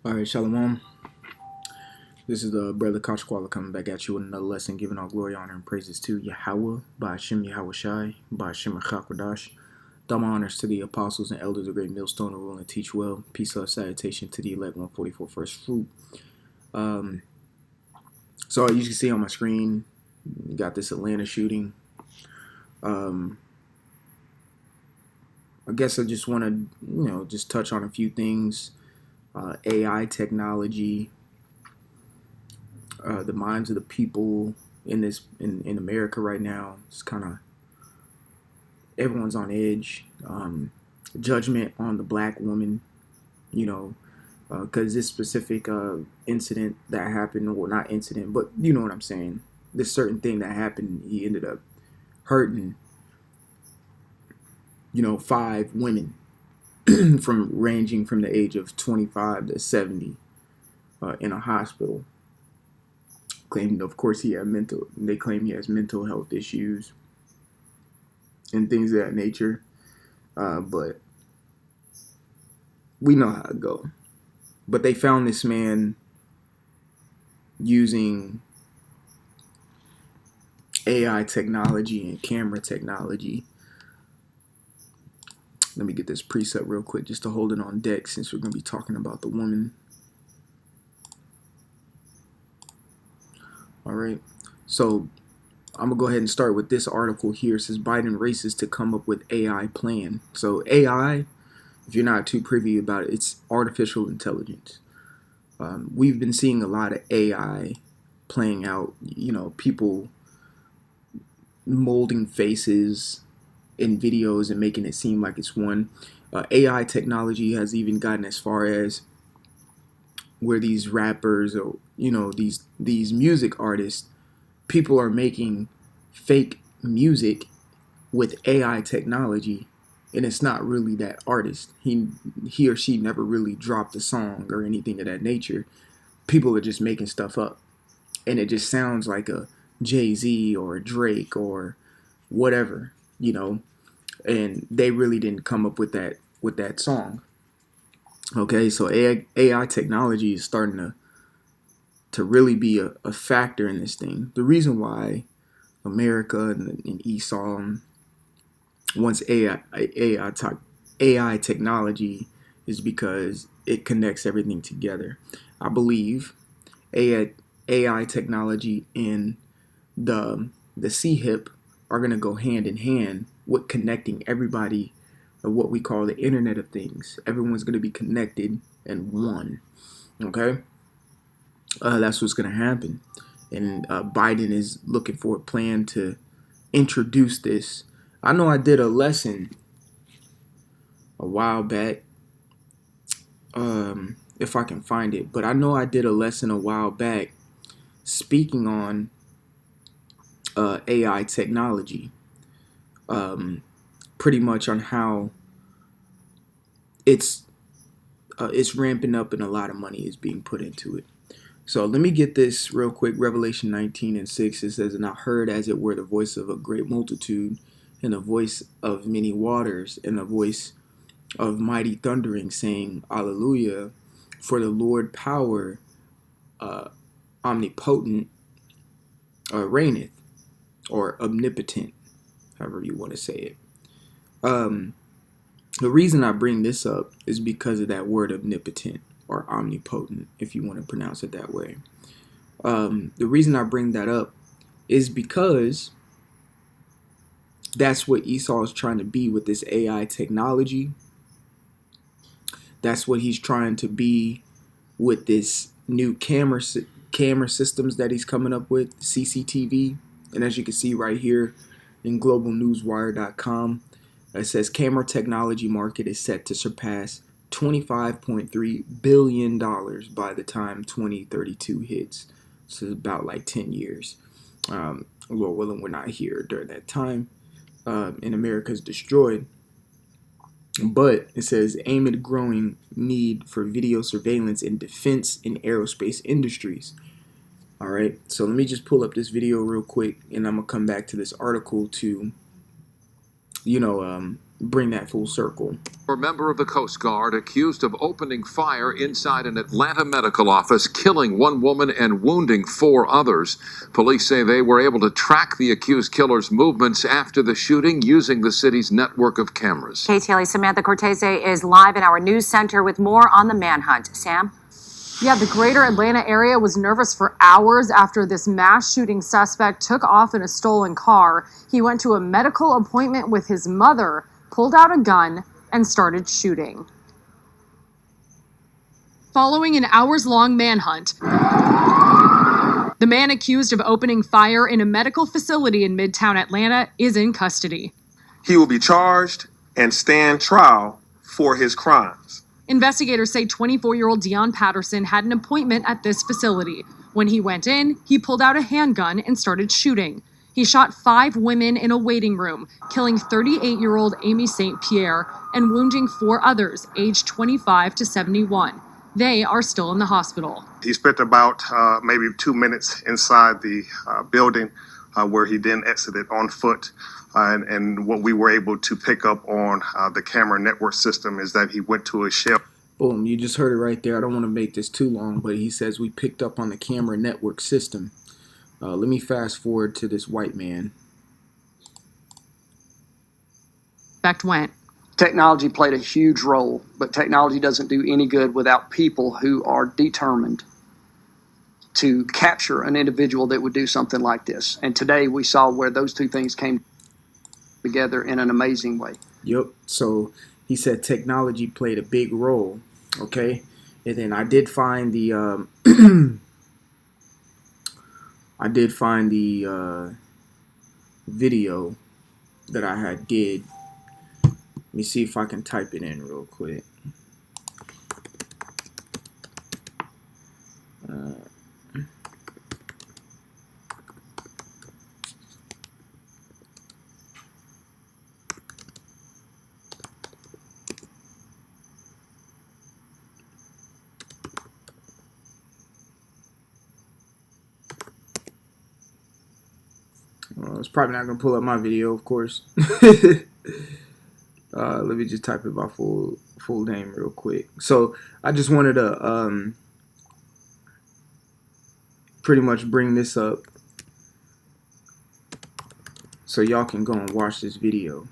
All right, Shalom. This is the brother Kashkwala coming back at you with another lesson, giving all glory, honor, and praises to Yahweh, by Hashem Yahweh Shai, by Hashem Achakwadash. Double honors to the apostles and elders of Great Millstone who rule and teach well. Peace, love, salutation to the elect 144 first fruit. So as you can see on my screen, got this Atlanta shooting. I guess I just want to, just touch on a few things. AI technology, the minds of the people in America right now. It's kind of everyone's on edge. Judgment on the black woman, because this specific incident that happened, well, not incident, but you know what I'm saying. This certain thing that happened, he ended up hurting, 5 women from ranging from the age of 25 to 70 in a hospital. Claimed, of course, they claim he has mental health issues and things of that nature. But we know how it go. But they found this man using AI technology and camera technology. Let me get this preset real quick just to hold it on deck since we're going to be talking about the woman. All right. So I'm going to go ahead and start with this article here. It says Biden races to come up with AI plan. So AI, if you're not too privy about it, it's artificial intelligence. We've been seeing a lot of AI playing out, people molding faces in videos and making it seem like it's one. AI technology has even gotten as far as where these rappers or, these music artists, people are making fake music with AI technology, and it's not really that artist. He or she never really dropped a song or anything of that nature. People are just making stuff up, and it just sounds like a Jay-Z or a Drake or whatever, and they really didn't come up with that song. Okay, so AI technology is starting to really be a factor in this thing. The reason why America and Esau wants AI technology is because it connects everything together. I believe AI technology and the CHIP are going to go hand in hand with connecting everybody of what we call the Internet of Things. Everyone's going to be connected and one. Okay? That's what's going to happen. And Biden is looking for a plan to introduce this. I know I did a lesson a while back, if I can find it, but I know I did a lesson a while back speaking on AI technology, pretty much on how it's ramping up and a lot of money is being put into it. So let me get this real quick. Revelation 19:6, it says, "And I heard as it were the voice of a great multitude, and the voice of many waters, and the voice of mighty thundering, saying, Alleluia, for the Lord power omnipotent reigneth," or omnipotent, however you want to say it. The reason I bring this up is because of that word omnipotent or omnipotent, if you want to pronounce it that way. The reason I bring that up is because that's what Esau is trying to be with this AI technology. That's what he's trying to be with this new camera systems that he's coming up with, CCTV. And as you can see right here in globalnewswire.com, it says camera technology market is set to surpass $25.3 billion by the time 2032 hits. So it's about like 10 years. Well, we're not here during that time. And America's destroyed. But it says aim at growing need for video surveillance in defense and aerospace industries. All right, so let me just pull up this video real quick, and I'm gonna come back to this article to, bring that full circle. A member of the Coast Guard accused of opening fire inside an Atlanta medical office, killing one woman and wounding 4 others. Police say they were able to track the accused killer's movements after the shooting using the city's network of cameras. ATL's Samantha Cortese is live in our news center with more on the manhunt. Sam? Yeah, the greater Atlanta area was nervous for hours after this mass shooting suspect took off in a stolen car. He went to a medical appointment with his mother, pulled out a gun, and started shooting. Following an hours-long manhunt, the man accused of opening fire in a medical facility in Midtown Atlanta is in custody. He will be charged and stand trial for his crimes. Investigators say 24-year-old Dion Patterson had an appointment at this facility. When he went in, he pulled out a handgun and started shooting. He shot 5 women in a waiting room, killing 38-year-old Amy St. Pierre and wounding 4 others, aged 25 to 71. They are still in the hospital. He spent about maybe 2 minutes inside the building where he then exited on foot. And what we were able to pick up on the camera network system is that he went to a shelf. Boom, you just heard it right there. I don't want to make this too long, but he says we picked up on the camera network system. Let me fast forward to this white man. Suspect went. Technology played a huge role, but technology doesn't do any good without people who are determined to capture an individual that would do something like this. And today we saw where those two things came together in an amazing way. Yep. So he said technology played a big role. Okay. And then I did find the video that I had did. Let me see if I can type it in real quick. It's probably not gonna pull up my video, of course. Let me just type it by full name real quick. So I just wanted to pretty much bring this up so y'all can go and watch this video.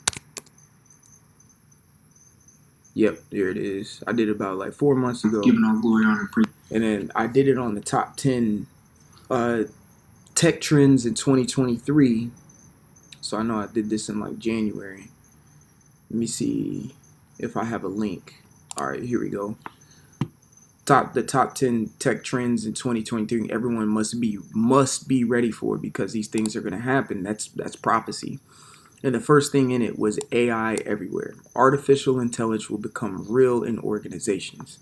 Yep, there it is. I did it about like 4 months ago. Giving all glory, honor, praise. And then I did it on the top 10 tech trends in 2023. So I know I did this in like January. Let me see if I have a link. All right, here we go. The top 10 tech trends in 2023. Everyone must be ready for it because these things are going to happen. That's prophecy. And the first thing in it was AI everywhere. Artificial intelligence will become real in organizations.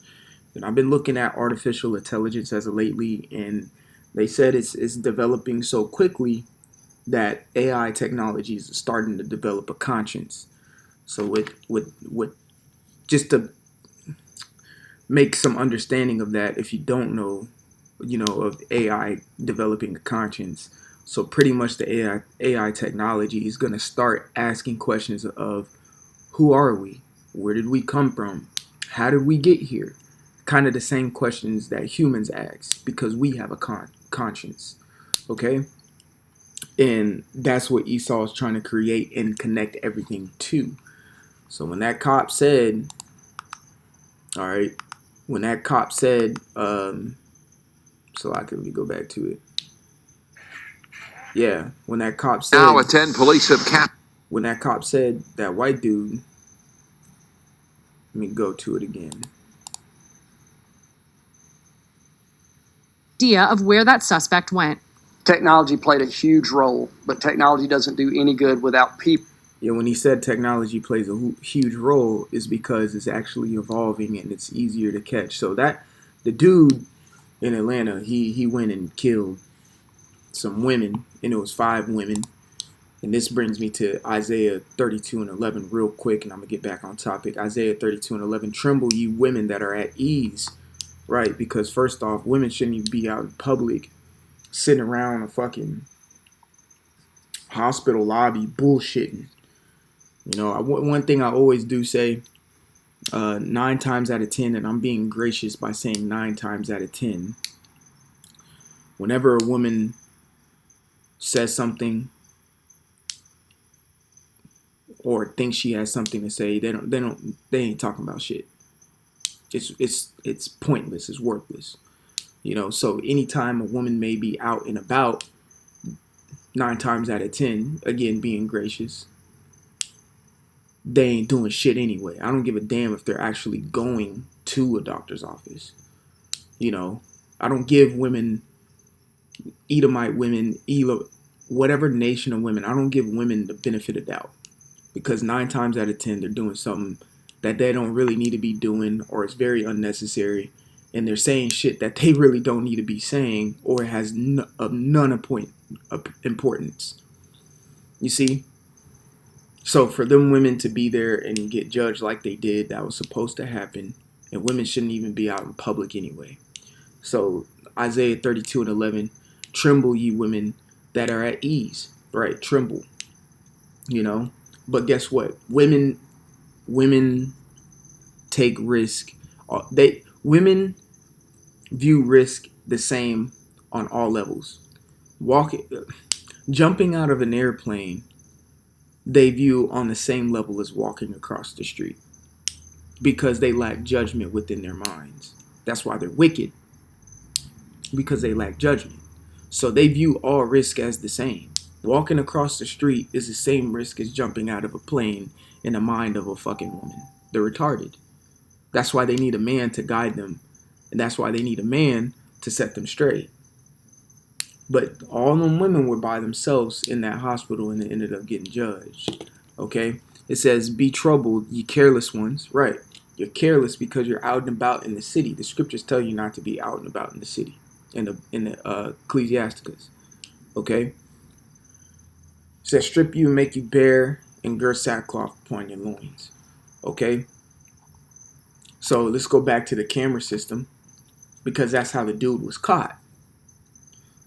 And I've been looking at artificial intelligence as of lately, and they said it's developing so quickly that AI technologies are starting to develop a conscience. So with just to make some understanding of that, if you don't know, of AI developing a conscience. So pretty much the AI technology is going to start asking questions of who are we? Where did we come from? How did we get here? Kind of the same questions that humans ask because we have a conscience. Okay? And that's what Esau is trying to create and connect everything to. So when that cop said, all right, when that cop said, let me go back to it. Yeah, when that cop said, now attend police have when that cop said that white dude, let me go to it again. Idea of where that suspect went. Technology played a huge role, but technology doesn't do any good without people. Yeah, when he said technology plays a huge role, is because it's actually evolving and it's easier to catch. So that the dude in Atlanta, he went and killed some women, and it was 5 women. And this brings me to Isaiah 32:11 real quick, and I'm gonna get back on topic. Isaiah 32:11, tremble ye women that are at ease, right? Because first off, women shouldn't even be out in public, sitting around a fucking hospital lobby bullshitting. One thing I always do say, 9 times out of 10, and I'm being gracious by saying 9 times out of 10, whenever a woman says something or thinks she has something to say, they ain't talking about shit. It's pointless. It's worthless. So anytime a woman may be out and about, 9 times out of 10, again being gracious, they ain't doing shit anyway. I don't give a damn if they're actually going to a doctor's office. I don't give women, Edomite women, whatever nation of women, I don't give women the benefit of doubt, because 9 times out of 10 they're doing something that they don't really need to be doing, or it's very unnecessary, and they're saying shit that they really don't need to be saying, or it has none of importance. You see? So for them women to be there and get judged like they did, that was supposed to happen, and women shouldn't even be out in public anyway. So Isaiah 32:11, tremble ye women that are at ease, right? Tremble, But guess what? Women take risk. Women view risk the same on all levels. Jumping out of an airplane, they view on the same level as walking across the street, because they lack judgment within their minds. That's why they're wicked, because they lack judgment. So they view all risk as the same. Walking across the street is the same risk as jumping out of a plane in the mind of a fucking woman. They're retarded. That's why they need a man to guide them. And that's why they need a man to set them straight. But all them women were by themselves in that hospital, and they ended up getting judged. Okay? It says, be troubled, ye careless ones. Right. You're careless because you're out and about in the city. The scriptures tell you not to be out and about in the city. In the Ecclesiasticus. Okay? It says, strip you and make you bare, and gird sackcloth upon your loins. Okay? So let's go back to the camera system, because that's how the dude was caught.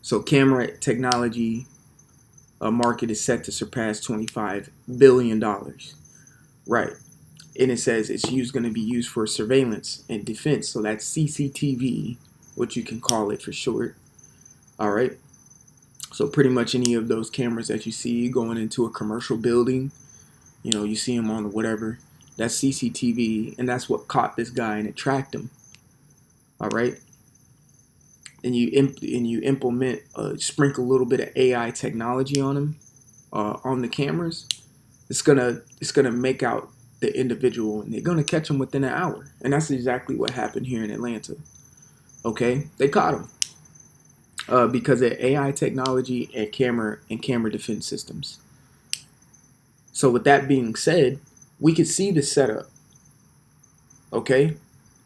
So camera technology market is set to surpass $25 billion. Right. And it says it's going to be used for surveillance and defense. So that's CCTV, what you can call it for short. All right. So pretty much any of those cameras that you see going into a commercial building, you see them on whatever, that's CCTV. And that's what caught this guy and it tracked him. All right. And you implement, sprinkle a little bit of AI technology on them, on the cameras. It's gonna make out the individual, and they're gonna catch him within an hour. And that's exactly what happened here in Atlanta. Okay, they caught him because of AI technology and camera defense systems. So with that being said, we could see the setup. Okay,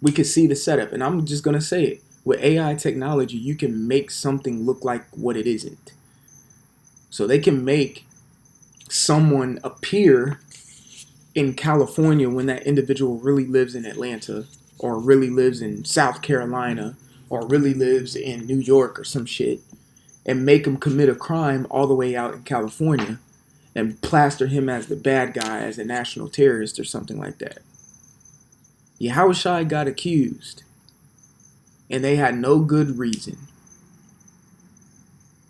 we could see the setup, and I'm just gonna say it. With AI technology, you can make something look like what it isn't. So they can make someone appear in California when that individual really lives in Atlanta, or really lives in South Carolina, or really lives in New York or some shit, and make him commit a crime all the way out in California and plaster him as the bad guy, as a national terrorist or something like that. Yahushua got accused, and they had no good reason.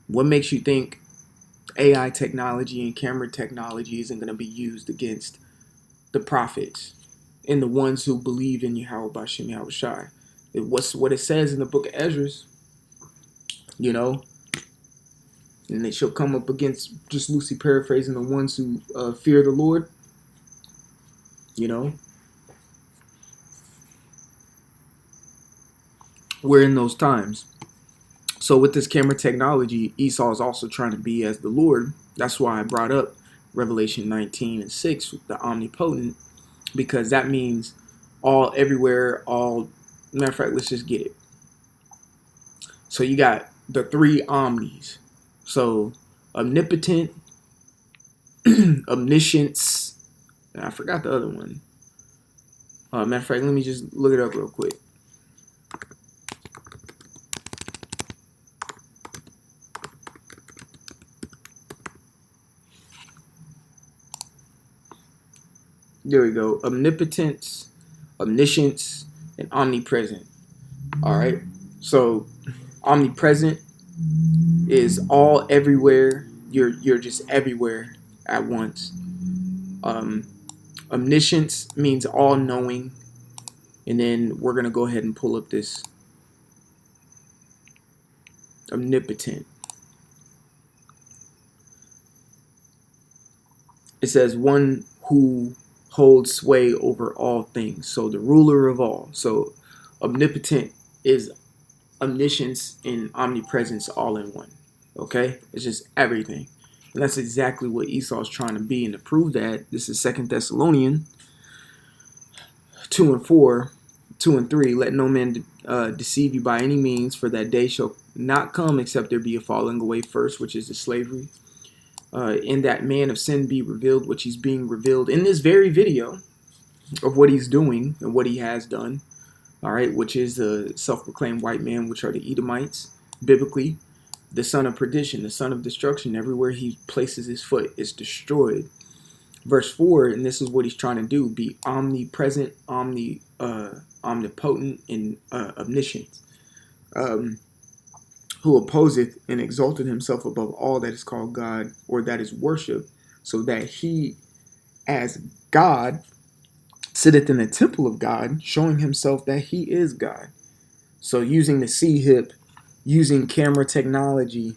What makes you think AI technology and camera technology isn't going to be used against the prophets and the ones who believe in Yahweh Bashem Yahushai? What's what it says in the book of Ezra, and they shall come up against, just loosely paraphrasing, the ones who fear the Lord. We're in those times. So with this camera technology, Esau is also trying to be as the Lord. That's why I brought up Revelation 19:6, the omnipotent, because that means all, everywhere, all. Matter of fact, let's just get it. So you got the three omnis. So omnipotent, omniscience, and I forgot the other one. Matter of fact, let me just look it up real quick. There we go. Omnipotence, omniscience, and omnipresent. All right. So omnipresent is all everywhere. You're just everywhere at once. Um, Omniscience means all knowing. And then we're gonna go ahead and pull up this omnipotent. It says one who holds sway over all things. So the ruler of all. So omnipotent is omniscience and omnipresence all in one. Okay? It's just everything. And that's exactly what Esau's trying to be. And to prove that, this is 2 Thessalonians 2 and 4, 2 and 3. Let no man deceive you by any means, for that day shall not come except there be a falling away first, which is the slavery. And that man of sin be revealed, which he's being revealed in this very video of what he's doing and what he has done. All right, which is the self-proclaimed white man, which are the Edomites, biblically, the son of perdition, the son of destruction. Everywhere he places his foot is destroyed. Verse 4, and this is what he's trying to do: be omnipresent, omnipotent, and omniscient. Who opposeth and exalted himself above all that is called God or that is worshipped, so that he, as God, sitteth in the temple of God, showing himself that he is God. So using the C-hip, using camera technology,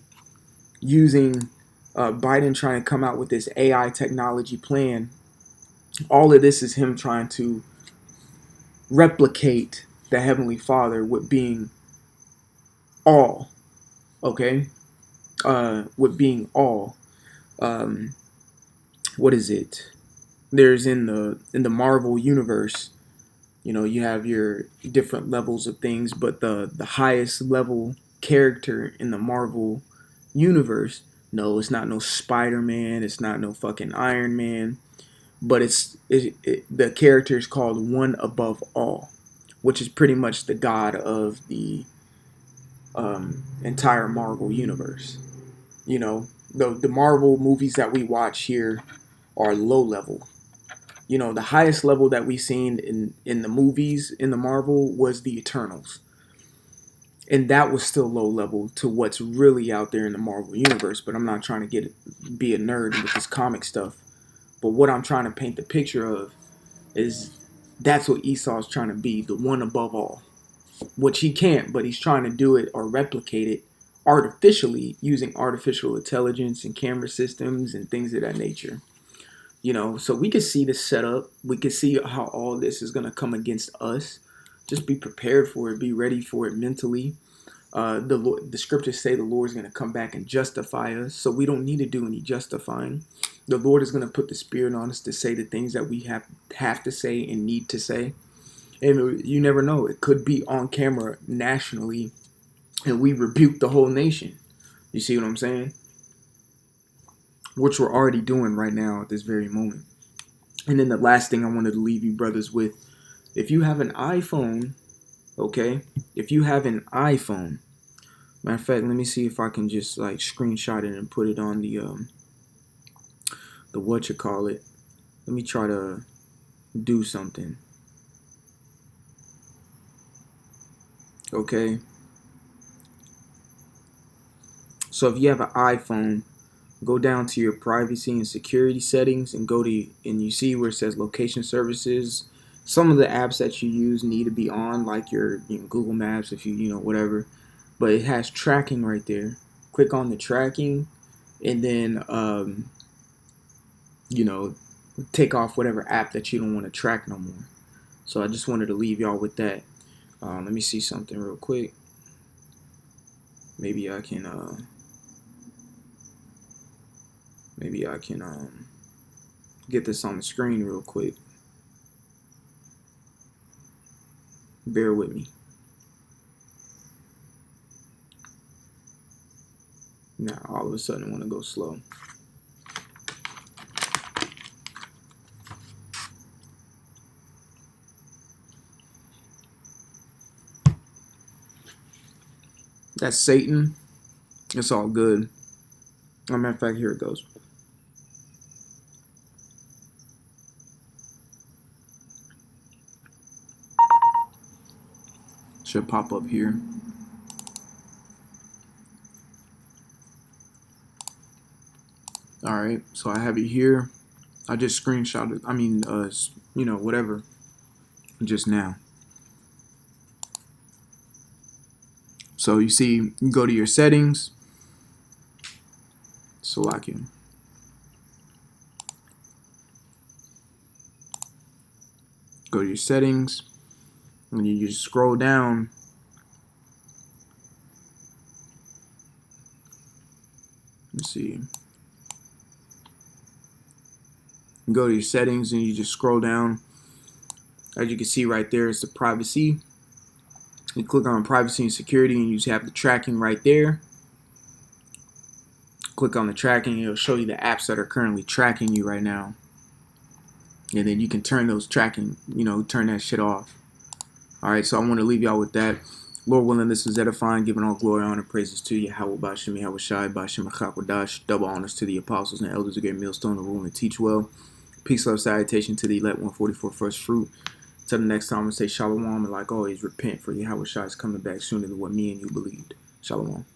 using Biden trying to come out with this AI technology plan, all of this is him trying to replicate the Heavenly Father with being all, okay? With being all. What is it? There's in the Marvel universe, you know, you have your different levels of things, but the highest level character in the Marvel universe, no, it's not no Spider-Man, it's not no fucking Iron Man, but the character is called One Above All, which is pretty much the god of the entire Marvel universe. You know, the Marvel movies that we watch here are low level. You know, the highest level that we seen in the movies in the Marvel was the Eternals. And that was still low level to what's really out there in the Marvel universe. But I'm not trying to be a nerd with this comic stuff. But what I'm trying to paint the picture of is that's what Esau's trying to be, the one above all. Which he can't, but he's trying to do it or replicate it artificially using artificial intelligence and camera systems and things of that nature. You know, so we can see the setup. We can see how all this is going to come against us. Just be prepared for it. Be ready for it mentally. The scriptures say the Lord is going to come back and justify us. So we don't need to do any justifying. The Lord is going to put the Spirit on us to say the things that we have to say and need to say. And you never know. It could be on camera nationally and we rebuke the whole nation. You see what I'm saying? Which we're already doing right now at this very moment. And then the last thing I wanted to leave you brothers with, if you have an iPhone, okay? If you have an iPhone, matter of fact, let me see if I can just like screenshot it and put it on the whatchamacallit. Let me try to do something. Okay. So if you have an iPhone, go down to your privacy and security settings and and you see where it says location services. Some of the apps that you use need to be on, like your Google Maps, if you know whatever. But it has tracking right there. Click on the tracking, and then take off whatever app that you don't want to track no more. So I just wanted to leave y'all with that. Let me see something real quick. Maybe I can get this on the screen real quick. Bear with me. Now all of a sudden I want to go slow. That's Satan. It's all good. As a matter of fact, here it goes. Should pop up here. All right, so I have it here. I just screenshotted. I mean, you know, whatever. Just now. So you see, you go to your settings. Select it. Go to your settings, and you just scroll down. Let's see. You go to your settings, and you just scroll down. As you can see right there, it's the privacy. You click on privacy and security, and you just have the tracking right there. Click on the tracking, it'll show you the apps that are currently tracking you right now. And then you can turn those tracking, you know, turn that shit off. Alright, so I want to leave y'all with that. Lord willing, this is edifying, giving all glory, honor, praises to Yahweh Bashim, Yahweh Shai, Bashim, Achakwadash. Double honors to the apostles and elders, a great millstone, to rule and teach well. Peace, love, salutation to the elect 144 first fruit. Till the next time, I'm going to say shalom, and like always, repent, for Yahweh Shai is coming back sooner than what me and you believed. Shalom.